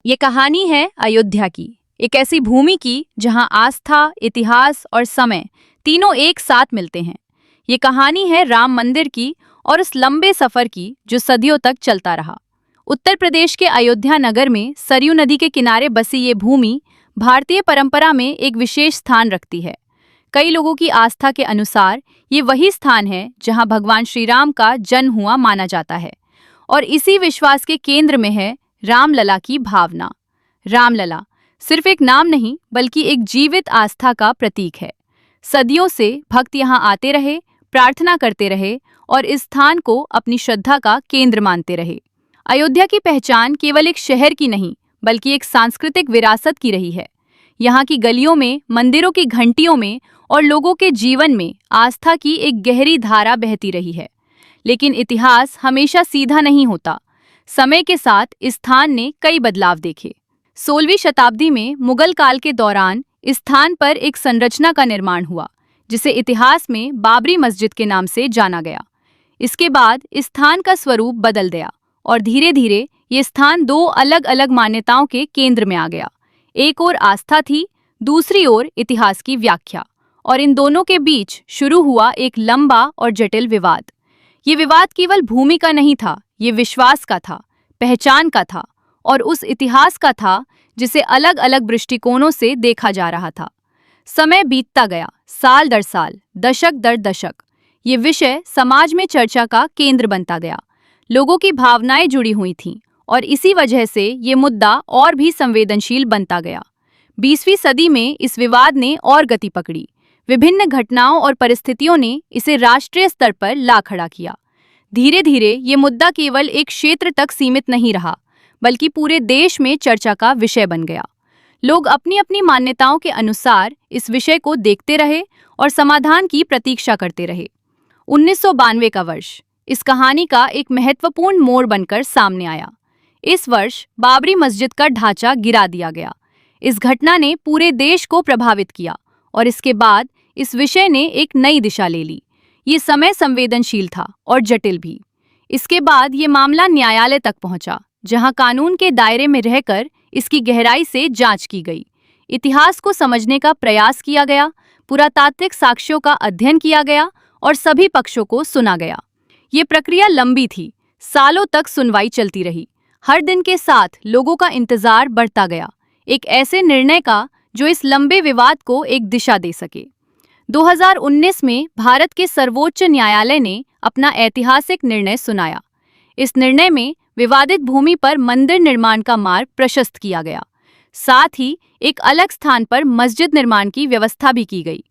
ये कहानी है अयोध्या की, एक ऐसी भूमि की जहां आस्था, इतिहास और समय तीनों एक साथ मिलते हैं। ये कहानी है राम मंदिर की और उस लंबे सफर की जो सदियों तक चलता रहा। उत्तर प्रदेश के अयोध्या नगर में सरयू नदी के किनारे बसी ये भूमि भारतीय परंपरा में एक विशेष स्थान रखती है। कई लोगों की आस्था के अनुसार ये वही स्थान है जहां भगवान श्री राम का जन्म हुआ माना जाता है, और इसी विश्वास के केंद्र में है रामलला की भावना। रामलला सिर्फ एक नाम नहीं बल्कि एक जीवित आस्था का प्रतीक है। सदियों से भक्त यहाँ आते रहे, प्रार्थना करते रहे और इस स्थान को अपनी श्रद्धा का केंद्र मानते रहे। अयोध्या की पहचान केवल एक शहर की नहीं बल्कि एक सांस्कृतिक विरासत की रही है। यहाँ की गलियों में, मंदिरों की घंटियों में और लोगों के जीवन में आस्था की एक गहरी धारा बहती रही है। लेकिन इतिहास हमेशा सीधा नहीं होता। समय के साथ इस स्थान ने कई बदलाव देखे। 16वीं शताब्दी में मुगल काल के दौरान इस स्थान पर एक संरचना का निर्माण हुआ, जिसे इतिहास में बाबरी मस्जिद के नाम से जाना गया। इसके बाद इस स्थान का स्वरूप बदल गया और धीरे धीरे ये स्थान दो अलग अलग मान्यताओं के केंद्र में आ गया। एक ओर आस्था थी, दूसरी ओर इतिहास की व्याख्या, और इन दोनों के बीच शुरू हुआ एक लंबा और जटिल विवाद। ये विवाद केवल भूमि का नहीं था, ये विश्वास का था, पहचान का था और उस इतिहास का था जिसे अलग अलग दृष्टिकोणों से देखा जा रहा था। समय बीतता गया, साल दर साल, दशक दर दशक। ये विषय समाज में चर्चा का केंद्र बनता गया। लोगों की भावनाएं जुड़ी हुई थीं और इसी वजह से ये मुद्दा और भी संवेदनशील बनता गया। 20वीं सदी में इस विवाद ने और गति पकड़ी। विभिन्न घटनाओं और परिस्थितियों ने इसे राष्ट्रीय स्तर पर ला खड़ा किया। धीरे धीरे ये मुद्दा केवल एक क्षेत्र तक सीमित नहीं रहा बल्कि पूरे देश में चर्चा का विषय बन गया। लोग अपनी अपनी मान्यताओं के अनुसार इस विषय को देखते रहे और समाधान की प्रतीक्षा करते रहे। 1992 का वर्ष इस कहानी का एक महत्वपूर्ण मोड़ बनकर सामने आया। इस वर्ष बाबरी मस्जिद का ढांचा गिरा दिया गया। इस घटना ने पूरे देश को प्रभावित किया और इसके बाद इस विषय ने एक नई दिशा ले ली। ये समय संवेदनशील था और जटिल भी। इसके बाद ये मामला न्यायालय तक पहुंचा, जहां कानून के दायरे में रहकर इसकी गहराई से जांच की गई। इतिहास को समझने का प्रयास किया गया, पुरातात्विक साक्ष्यों का अध्ययन किया गया और सभी पक्षों को सुना गया। ये प्रक्रिया लंबी थी, सालों तक सुनवाई चलती रही। हर दिन के साथ लोगों का इंतजार बढ़ता गया, एक ऐसे निर्णय का जो इस लंबे विवाद को एक दिशा दे सके। 2019 में भारत के सर्वोच्च न्यायालय ने अपना ऐतिहासिक निर्णय सुनाया। इस निर्णय में विवादित भूमि पर मंदिर निर्माण का मार्ग प्रशस्त किया गया। साथ ही एक अलग स्थान पर मस्जिद निर्माण की व्यवस्था भी की गई।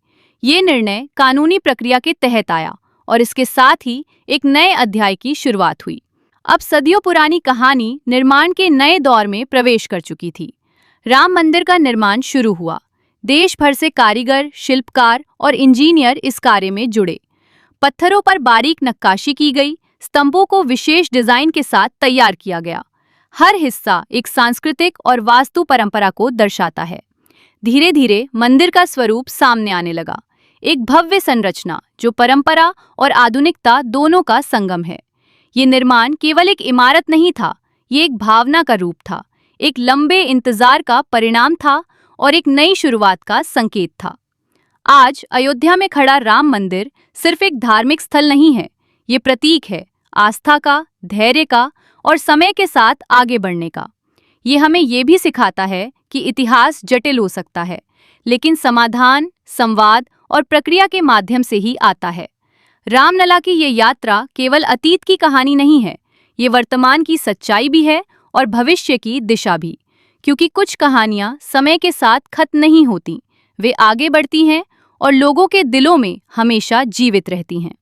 ये निर्णय कानूनी प्रक्रिया के तहत आया और इसके साथ ही एक नए अध्याय की शुरुआत हुई। अब सदियों पुरानी कहानी निर्माण के नए दौर में प्रवेश कर चुकी थी। राम मंदिर का निर्माण शुरू हुआ। देश भर से कारीगर, शिल्पकार और इंजीनियर इस कार्य में जुड़े। पत्थरों पर बारीक नक्काशी की गई, स्तंभों को विशेष डिजाइन के साथ तैयार किया गया। हर हिस्सा एक सांस्कृतिक और वास्तु परंपरा को दर्शाता है। धीरे धीरे मंदिर का स्वरूप सामने आने लगा, एक भव्य संरचना जो परंपरा और आधुनिकता दोनों का संगम है। ये निर्माण केवल एक इमारत नहीं था, ये एक भावना का रूप था, एक लंबे इंतजार का परिणाम था और एक नई शुरुआत का संकेत था। आज अयोध्या में खड़ा राम मंदिर सिर्फ एक धार्मिक स्थल नहीं है, ये प्रतीक है आस्था का, धैर्य का और समय के साथ आगे बढ़ने का। ये हमें ये भी सिखाता है कि इतिहास जटिल हो सकता है, लेकिन समाधान, संवाद और प्रक्रिया के माध्यम से ही आता है। रामलला की ये यात्रा केवल अतीत की कहानी नहीं है, ये वर्तमान की सच्चाई भी है और भविष्य की दिशा भी। क्योंकि कुछ कहानियां समय के साथ खत्म नहीं होती, वे आगे बढ़ती हैं और लोगों के दिलों में हमेशा जीवित रहती हैं।